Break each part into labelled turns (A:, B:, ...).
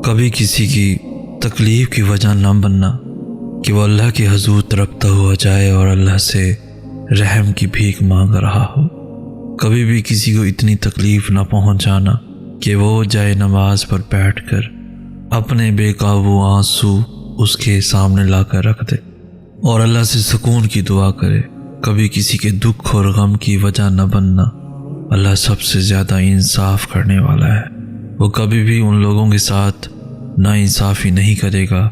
A: کبھی کسی کی تکلیف کی وجہ نہ بننا کہ وہ اللہ کے حضور تڑپتا ہوا جائے اور اللہ سے رحم کی بھیک مانگ رہا ہو۔ کبھی بھی کسی کو اتنی تکلیف نہ پہنچانا کہ وہ جائے نماز پر بیٹھ کر اپنے بے قابو آنسو اس کے سامنے لا کر رکھ دے اور اللہ سے سکون کی دعا کرے۔ کبھی کسی کے دکھ اور غم کی وجہ نہ بننا۔ اللہ سب سے زیادہ انصاف کرنے والا ہے۔ وہ کبھی بھی ان لوگوں کے ساتھ ناانصافی نہیں کرے گا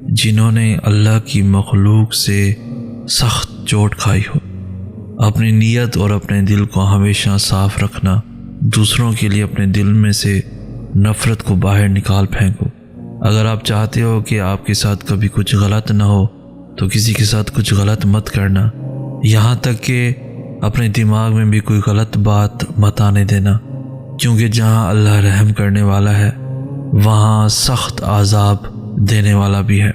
A: جنہوں نے اللہ کی مخلوق سے سخت چوٹ کھائی ہو۔ اپنی نیت اور اپنے دل کو ہمیشہ صاف رکھنا۔ دوسروں کے لیے اپنے دل میں سے نفرت کو باہر نکال پھینکو۔ اگر آپ چاہتے ہو کہ آپ کے ساتھ کبھی کچھ غلط نہ ہو تو کسی کے ساتھ کچھ غلط مت کرنا، یہاں تک کہ اپنے دماغ میں بھی کوئی غلط بات مت آنے دینا، کیونکہ جہاں اللہ رحم کرنے والا ہے وہاں سخت عذاب دینے والا بھی ہے۔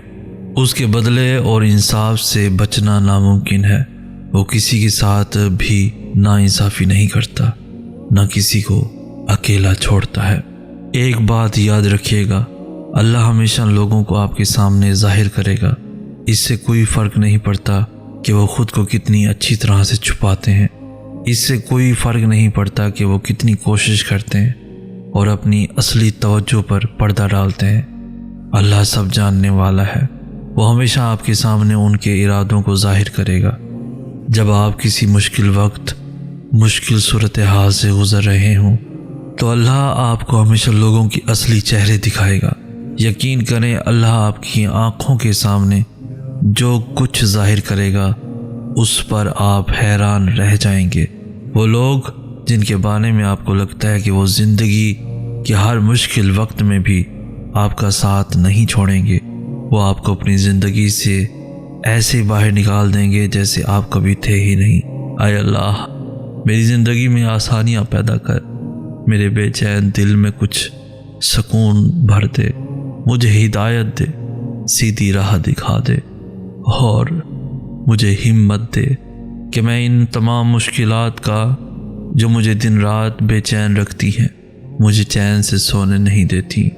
A: اس کے بدلے اور انصاف سے بچنا ناممکن ہے۔ وہ کسی کے ساتھ بھی ناانصافی نہیں کرتا، نہ کسی کو اکیلا چھوڑتا ہے۔ ایک بات یاد رکھیے گا، اللہ ہمیشہ لوگوں کو آپ کے سامنے ظاہر کرے گا۔ اس سے کوئی فرق نہیں پڑتا کہ وہ خود کو کتنی اچھی طرح سے چھپاتے ہیں۔ اس سے کوئی فرق نہیں پڑتا کہ وہ کتنی کوشش کرتے ہیں اور اپنی اصلی توجہ پر پردہ ڈالتے ہیں۔ اللہ سب جاننے والا ہے۔ وہ ہمیشہ آپ کے سامنے ان کے ارادوں کو ظاہر کرے گا۔ جب آپ کسی مشکل وقت، مشکل صورتحال سے گزر رہے ہوں تو اللہ آپ کو ہمیشہ لوگوں کی اصلی چہرے دکھائے گا۔ یقین کریں، اللہ آپ کی آنکھوں کے سامنے جو کچھ ظاہر کرے گا اس پر آپ حیران رہ جائیں گے۔ وہ لوگ جن کے بارے میں آپ کو لگتا ہے کہ وہ زندگی کے ہر مشکل وقت میں بھی آپ کا ساتھ نہیں چھوڑیں گے، وہ آپ کو اپنی زندگی سے ایسے باہر نکال دیں گے جیسے آپ کبھی تھے ہی نہیں۔ اے اللہ، میری زندگی میں آسانیاں پیدا کر، میرے بے چین دل میں کچھ سکون بھر دے، مجھے ہدایت دے، سیدھی راہ دکھا دے اور مجھے ہمت دے کہ میں ان تمام مشکلات کا جو مجھے دن رات بے چین رکھتی ہیں، مجھے چین سے سونے نہیں دیتی،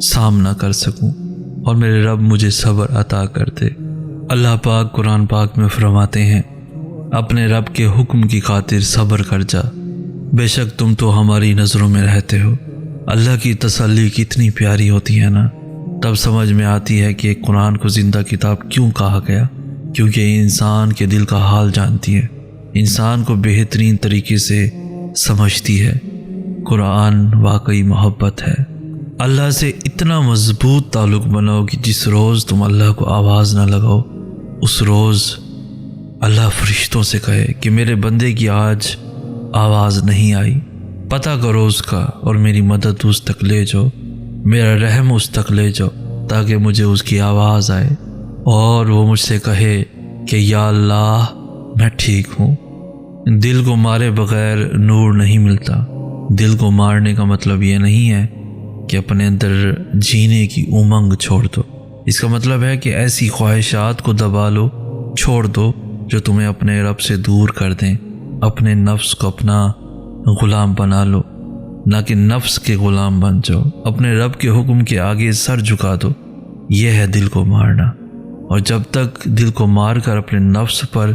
A: سامنا کر سکوں، اور میرے رب مجھے صبر عطا کر دے۔ اللہ پاک قرآن پاک میں فرماتے ہیں، اپنے رب کے حکم کی خاطر صبر کر جا، بے شک تم تو ہماری نظروں میں رہتے ہو۔ اللہ کی تسلی کتنی پیاری ہوتی ہے نا۔ تب سمجھ میں آتی ہے کہ قرآن کو زندہ کتاب کیوں کہا گیا، کیونکہ یہ انسان کے دل کا حال جانتی ہے، انسان کو بہترین طریقے سے سمجھتی ہے۔ قرآن واقعی محبت ہے۔ اللہ سے اتنا مضبوط تعلق بناؤ کہ جس روز تم اللہ کو آواز نہ لگاؤ، اس روز اللہ فرشتوں سے کہے کہ میرے بندے کی آج آواز نہیں آئی، پتہ کرو اس کا اور میری مدد اس تک لے جاؤ، میرا رحم اس تک لے جاؤ، تاکہ مجھے اس کی آواز آئے اور وہ مجھ سے کہے کہ یا اللہ میں ٹھیک ہوں۔ دل کو مارے بغیر نور نہیں ملتا۔ دل کو مارنے کا مطلب یہ نہیں ہے کہ اپنے اندر جینے کی امنگ چھوڑ دو۔ اس کا مطلب ہے کہ ایسی خواہشات کو دبا لو، چھوڑ دو جو تمہیں اپنے رب سے دور کر دیں۔ اپنے نفس کو اپنا غلام بنا لو، نہ کہ نفس کے غلام بن جاؤ۔ اپنے رب کے حکم کے آگے سر جھکا دو۔ یہ ہے دل کو مارنا۔ اور جب تک دل کو مار کر اپنے نفس پر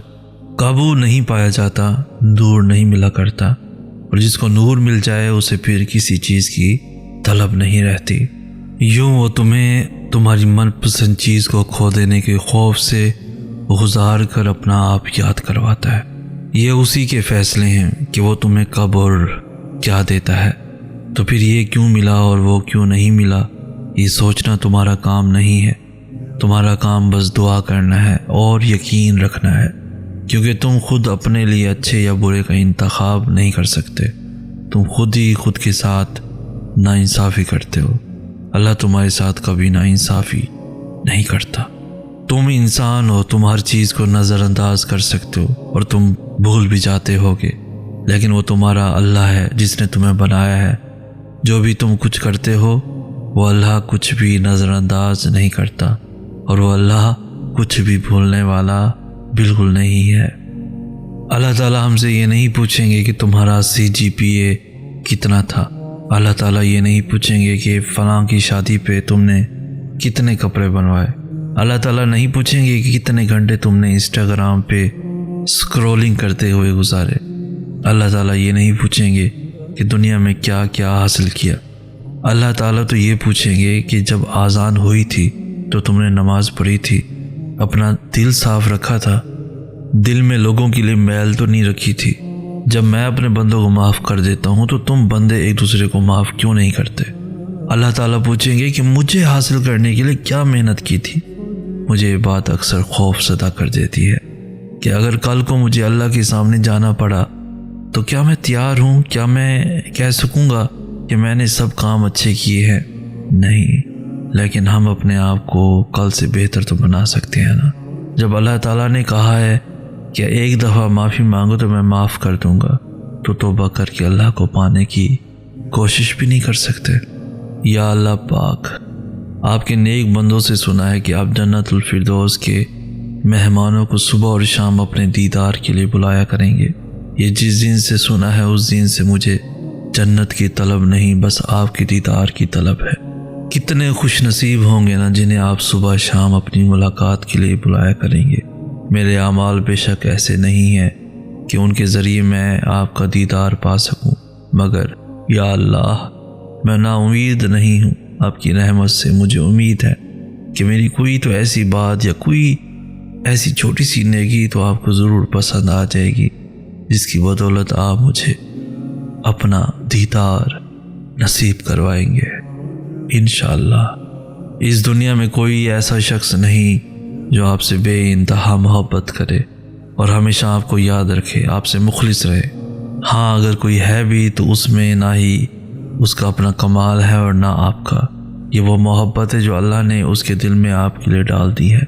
A: قابو نہیں پایا جاتا، نور نہیں ملا کرتا، اور جس کو نور مل جائے اسے پھر کسی چیز کی طلب نہیں رہتی۔ یوں وہ تمہیں تمہاری من پسند چیز کو کھو دینے کے خوف سے گزار کر اپنا آپ یاد کرواتا ہے۔ یہ اسی کے فیصلے ہیں کہ وہ تمہیں کب اور کیا دیتا ہے، تو پھر یہ کیوں ملا اور وہ کیوں نہیں ملا، یہ سوچنا تمہارا کام نہیں ہے۔ تمہارا کام بس دعا کرنا ہے اور یقین رکھنا ہے، کیونکہ تم خود اپنے لیے اچھے یا برے کا انتخاب نہیں کر سکتے۔ تم خود ہی خود کے ساتھ ناانصافی کرتے ہو۔ اللہ تمہارے ساتھ کبھی ناانصافی نہیں کرتا۔ تم انسان ہو، تم ہر چیز کو نظر انداز کر سکتے ہو اور تم بھول بھی جاتے ہوگے، لیکن وہ تمہارا اللہ ہے جس نے تمہیں بنایا ہے۔ جو بھی تم کچھ کرتے ہو وہ اللہ کچھ بھی نظر انداز نہیں کرتا، اور وہ اللہ کچھ بھی بھولنے والا بالکل نہیں ہے۔ اللہ تعالیٰ ہم سے یہ نہیں پوچھیں گے کہ تمہارا CGPA کتنا تھا، اللہ تعالیٰ یہ نہیں پوچھیں گے کہ فلاں کی شادی پہ تم نے کتنے کپڑے بنوائے، اللہ تعالیٰ نہیں پوچھیں گے کہ کتنے گھنٹے تم نے انسٹاگرام پہ اسکرولنگ کرتے ہوئے گزارے، اللہ تعالیٰ یہ نہیں پوچھیں گے کہ دنیا میں کیا کیا حاصل کیا۔ اللہ تعالیٰ تو یہ پوچھیں گے کہ جب آذان ہوئی تھی تو تم نے نماز پڑھی تھی، اپنا دل صاف رکھا تھا، دل میں لوگوں کے لیے میل تو نہیں رکھی تھی۔ جب میں اپنے بندوں کو معاف کر دیتا ہوں تو تم بندے ایک دوسرے کو معاف کیوں نہیں کرتے؟ اللہ تعالیٰ پوچھیں گے کہ مجھے حاصل کرنے کے لیے کیا محنت کی تھی۔ مجھے یہ بات اکثر خوف زدہ کر دیتی ہے کہ اگر کل کو مجھے اللہ کے سامنے جانا پڑا تو کیا میں تیار ہوں؟ کیا میں کہہ سکوں گا کہ میں نے سب کام اچھے کیے ہیں؟ نہیں، لیکن ہم اپنے آپ کو کل سے بہتر تو بنا سکتے ہیں نا۔ جب اللہ تعالیٰ نے کہا ہے کہ ایک دفعہ معافی مانگو تو میں معاف کر دوں گا، تو توبہ کر کے اللہ کو پانے کی کوشش بھی نہیں کر سکتے؟ یا اللہ پاک، آپ کے نیک بندوں سے سنا ہے کہ آپ جنت الفردوس کے مہمانوں کو صبح اور شام اپنے دیدار کے لیے بلایا کریں گے۔ یہ جس دن سے سنا ہے اس دن سے مجھے جنت کی طلب نہیں، بس آپ کے دیدار کی طلب ہے۔ کتنے خوش نصیب ہوں گے نا جنہیں آپ صبح شام اپنی ملاقات کے لیے بلایا کریں گے۔ میرے اعمال بے شک ایسے نہیں ہیں کہ ان کے ذریعے میں آپ کا دیدار پا سکوں، مگر یا اللہ میں نا امید نہیں ہوں۔ آپ کی رحمت سے مجھے امید ہے کہ میری کوئی تو ایسی بات یا کوئی ایسی چھوٹی سی نیکی تو آپ کو ضرور پسند آ جائے گی جس کی بدولت آپ مجھے اپنا دیدار نصیب کروائیں گے انشاءاللہ۔ اس دنیا میں کوئی ایسا شخص نہیں جو آپ سے بے انتہا محبت کرے اور ہمیشہ آپ کو یاد رکھے، آپ سے مخلص رہے۔ ہاں اگر کوئی ہے بھی تو اس میں نہ ہی اس کا اپنا کمال ہے اور نہ آپ کا، یہ وہ محبت ہے جو اللہ نے اس کے دل میں آپ کے لیے ڈال دی ہے۔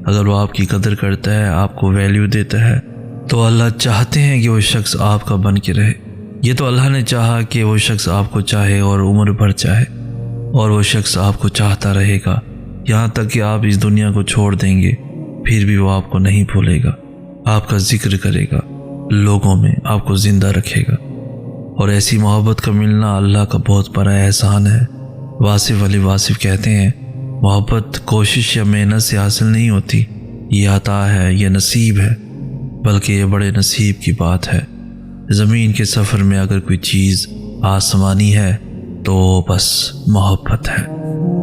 A: اگر وہ آپ کی قدر کرتا ہے، آپ کو ویلیو دیتا ہے، تو اللہ چاہتے ہیں کہ وہ شخص آپ کا بن کے رہے۔ یہ تو اللہ نے چاہا کہ وہ شخص آپ کو چاہے اور عمر بھر چاہے، اور وہ شخص آپ کو چاہتا رہے گا یہاں تک کہ آپ اس دنیا کو چھوڑ دیں گے، پھر بھی وہ آپ کو نہیں بھولے گا، آپ کا ذکر کرے گا، لوگوں میں آپ کو زندہ رکھے گا۔ اور ایسی محبت کا ملنا اللہ کا بہت بڑا احسان ہے۔ واصف علی واصف کہتے ہیں، محبت کوشش یا محنت سے حاصل نہیں ہوتی، یہ عطا ہے، یہ نصیب ہے، بلکہ یہ بڑے نصیب کی بات ہے۔ زمین کے سفر میں اگر کوئی چیز آسمانی ہے تو بس محبت ہے۔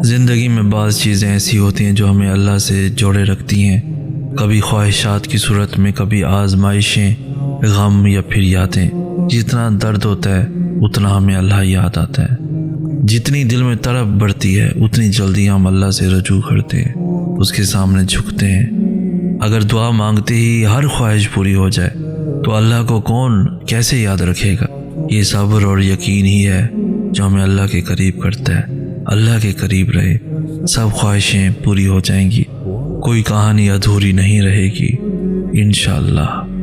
A: زندگی میں بعض چیزیں ایسی ہوتی ہیں جو ہمیں اللہ سے جوڑے رکھتی ہیں، کبھی خواہشات کی صورت میں، کبھی آزمائشیں، غم یا پھر یادیں۔ جتنا درد ہوتا ہے اتنا ہمیں اللہ یاد آتا ہے، جتنی دل میں تڑپ بڑھتی ہے اتنی جلدی ہم اللہ سے رجوع کرتے ہیں، اس کے سامنے جھکتے ہیں۔ اگر دعا مانگتے ہی ہر خواہش پوری ہو جائے تو اللہ کو کون کیسے یاد رکھے گا؟ یہ صبر اور یقین ہی ہے جو ہمیں اللہ کے قریب کرتا ہے۔ اللہ کے قریب رہے، سب خواہشیں پوری ہو جائیں گی، کوئی کہانی ادھوری نہیں رہے گی انشاءاللہ۔